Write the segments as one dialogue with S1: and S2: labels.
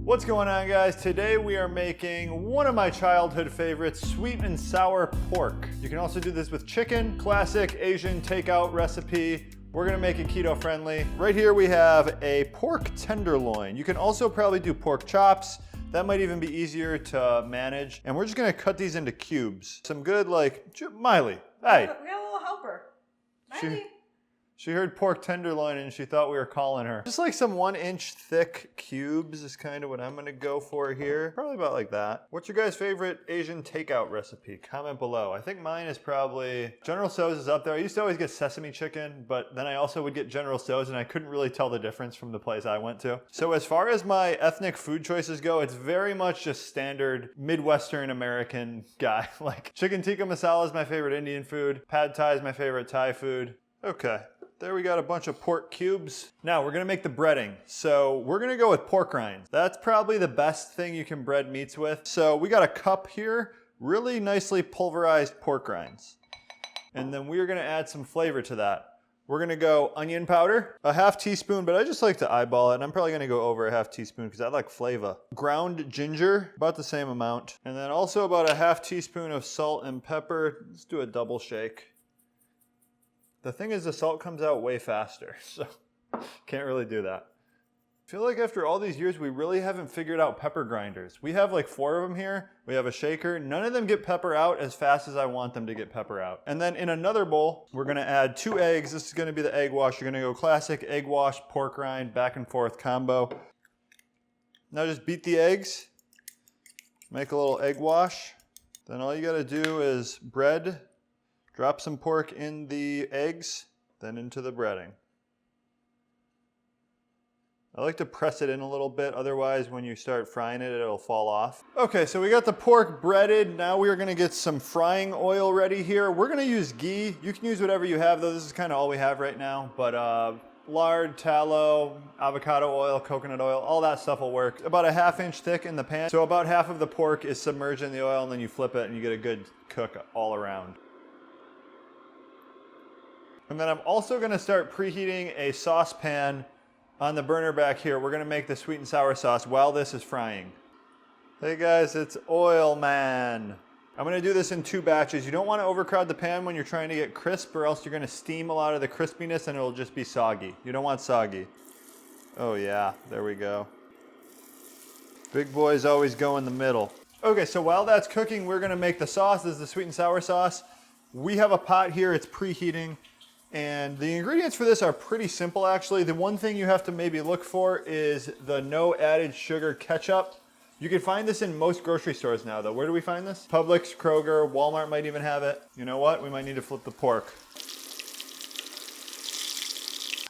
S1: What's going on, guys? Today we are making one of my childhood favorites, sweet and sour pork. You can also do this with chicken, classic Asian takeout recipe. We're gonna make it keto friendly. Right here we have a pork tenderloin. You can also probably do pork chops. That might even be easier to manage. And we're just gonna cut these into cubes. Some good, Miley, hey.
S2: We got a little helper. Miley.
S1: She heard pork tenderloin and she thought we were calling her. Just like some 1-inch thick cubes is kind of what I'm gonna go for here. Probably about like that. What's your guys' favorite Asian takeout recipe? Comment below. I think mine is probably, General Tso's is up there. I used to always get sesame chicken, but then I also would get General Tso's and I couldn't really tell the difference from the place I went to. So as far as my ethnic food choices go, it's very much just standard Midwestern American guy. Like chicken tikka masala is my favorite Indian food. Pad Thai is my favorite Thai food. Okay. There we got a bunch of pork cubes. Now we're gonna make the breading. So we're gonna go with pork rinds. That's probably the best thing you can bread meats with. So we got a cup here, really nicely pulverized pork rinds. And then we're gonna add some flavor to that. We're gonna go onion powder, a half teaspoon, but I just like to eyeball it. And I'm probably gonna go over a half teaspoon because I like flavor. Ground ginger, about the same amount. And then also about a half teaspoon of salt and pepper. Let's do a double shake. The thing is, the salt comes out way faster, so can't really do that. I feel like after all these years, we really haven't figured out pepper grinders. We have like 4 of them here. We have a shaker. None of them get pepper out as fast as I want them to get pepper out. And then in another bowl, we're gonna add 2 eggs. This is gonna be the egg wash. You're gonna go classic egg wash, pork rind, back and forth combo. Now just beat the eggs. Make a little egg wash. Then all you gotta do is bread. Drop some pork in the eggs, then into the breading. I like to press it in a little bit, otherwise when you start frying it, it'll fall off. Okay, so we got the pork breaded. Now we are gonna get some frying oil ready here. We're gonna use ghee. You can use whatever you have though. This is kind of all we have right now, but lard, tallow, avocado oil, coconut oil, all that stuff will work. About a 1/2 inch thick in the pan. So about half of the pork is submerged in the oil and then you flip it and you get a good cook all around. And then I'm also gonna start preheating a saucepan on the burner back here. We're gonna make the sweet and sour sauce while this is frying. Hey guys, it's Oil Man. I'm gonna do this in 2 batches. You don't wanna overcrowd the pan when you're trying to get crisp or else you're gonna steam a lot of the crispiness and it'll just be soggy. You don't want soggy. Oh yeah, there we go. Big boys always go in the middle. Okay, so while that's cooking, we're gonna make the sauce. This is the sweet and sour sauce. We have a pot here, it's preheating. And the ingredients for this are pretty simple actually. The one thing you have to maybe look for is the no added sugar ketchup. You can find this in most grocery stores now though. Where do we find this? Publix, Kroger, Walmart might even have it. You know what? We might need to flip the pork.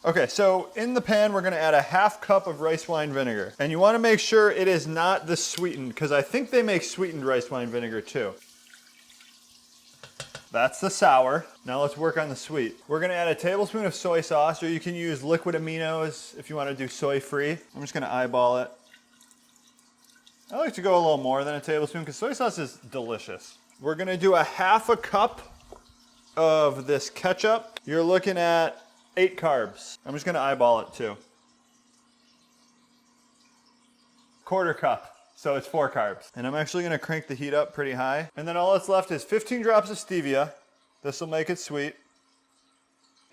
S1: Okay, so in the pan we're gonna add a 1/2 cup of rice wine vinegar. And you wanna make sure it is not the sweetened, because I think they make sweetened rice wine vinegar too. That's the sour. Now let's work on the sweet. We're gonna add a tablespoon of soy sauce, or you can use liquid aminos if you wanna do soy-free. I'm just gonna eyeball it. I like to go a little more than a tablespoon because soy sauce is delicious. We're gonna do a 1/2 cup of this ketchup. You're looking at 8 carbs. I'm just gonna eyeball it too. 1/4 cup. So it's 4 carbs. And I'm actually gonna crank the heat up pretty high. And then all that's left is 15 drops of stevia. This will make it sweet.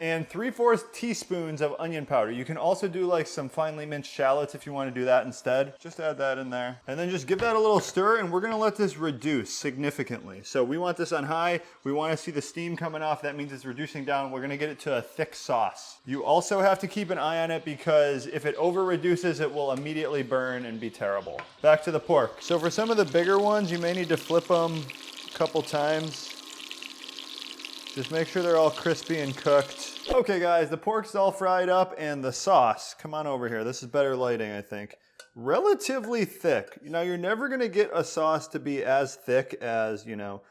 S1: And 3/4 teaspoons of onion powder. You can also do like some finely minced shallots if you want to do that instead. Just add that in there. And then just give that a little stir and we're gonna let this reduce significantly. So we want this on high. We want to see the steam coming off. That means it's reducing down. We're gonna get it to a thick sauce. You also have to keep an eye on it because if it over reduces, it will immediately burn and be terrible. Back to the pork. So for some of the bigger ones, you may need to flip them a couple times. Just make sure they're all crispy and cooked. Okay guys, the pork's all fried up and the sauce, come on over here. This is better lighting, I think. Relatively thick. Now you're never gonna get a sauce to be as thick as, you know,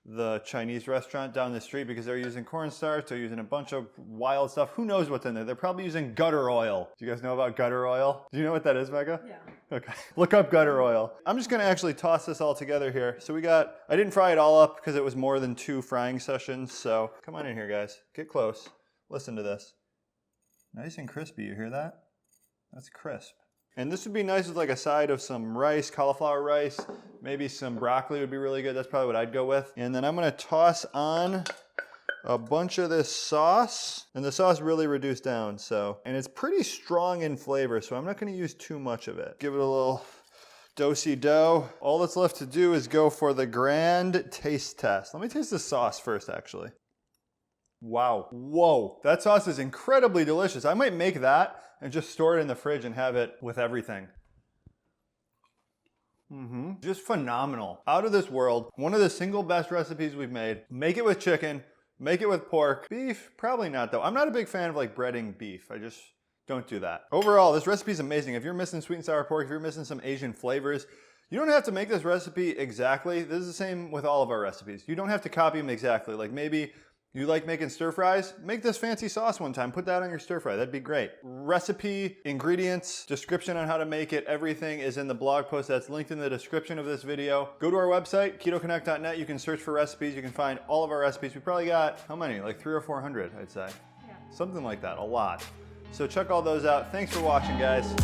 S1: the Chinese restaurant down the street because they're using cornstarch, they're using a bunch of wild stuff. Who knows what's in there? They're probably using gutter oil. Do you guys know about gutter oil? Do you know what that is, Becca?
S2: Yeah.
S1: Okay, look up gutter oil. I'm just gonna actually toss this all together here. So I didn't fry it all up because it was more than 2 frying sessions. So come on in here, guys. Get close. Listen to this. Nice and crispy, you hear that? That's crisp. And this would be nice with like a side of some rice, cauliflower rice, maybe some broccoli would be really good. That's probably what I'd go with. And then I'm gonna toss on a bunch of this sauce, and the sauce really reduced down, so. And it's pretty strong in flavor, so I'm not gonna use too much of it. Give it a little do-si-do. All that's left to do is go for the grand taste test. Let me taste the sauce first, actually. Wow, whoa, that sauce is incredibly delicious. I might make that and just store it in the fridge and have it with everything. Just phenomenal. Out of this world. One of the single best recipes we've made. Make it with chicken, make it with pork. Beef, probably not though. I'm not a big fan of like breading beef. I just don't do that. Overall, this recipe is amazing. If you're missing sweet and sour pork, if you're missing some Asian flavors, you don't have to make this recipe exactly. This is the same with all of our recipes. You don't have to copy them exactly. Like maybe you like making stir fries? Make this fancy sauce one time. Put that on your stir fry. That'd be great. Recipe, ingredients, description on how to make it, everything is in the blog post that's linked in the description of this video. Go to our website, ketoconnect.net. You can search for recipes. You can find all of our recipes. We probably got, how many? Like 300 or 400, I'd say.
S2: Yeah.
S1: Something like that, a lot. So check all those out. Thanks for watching, guys.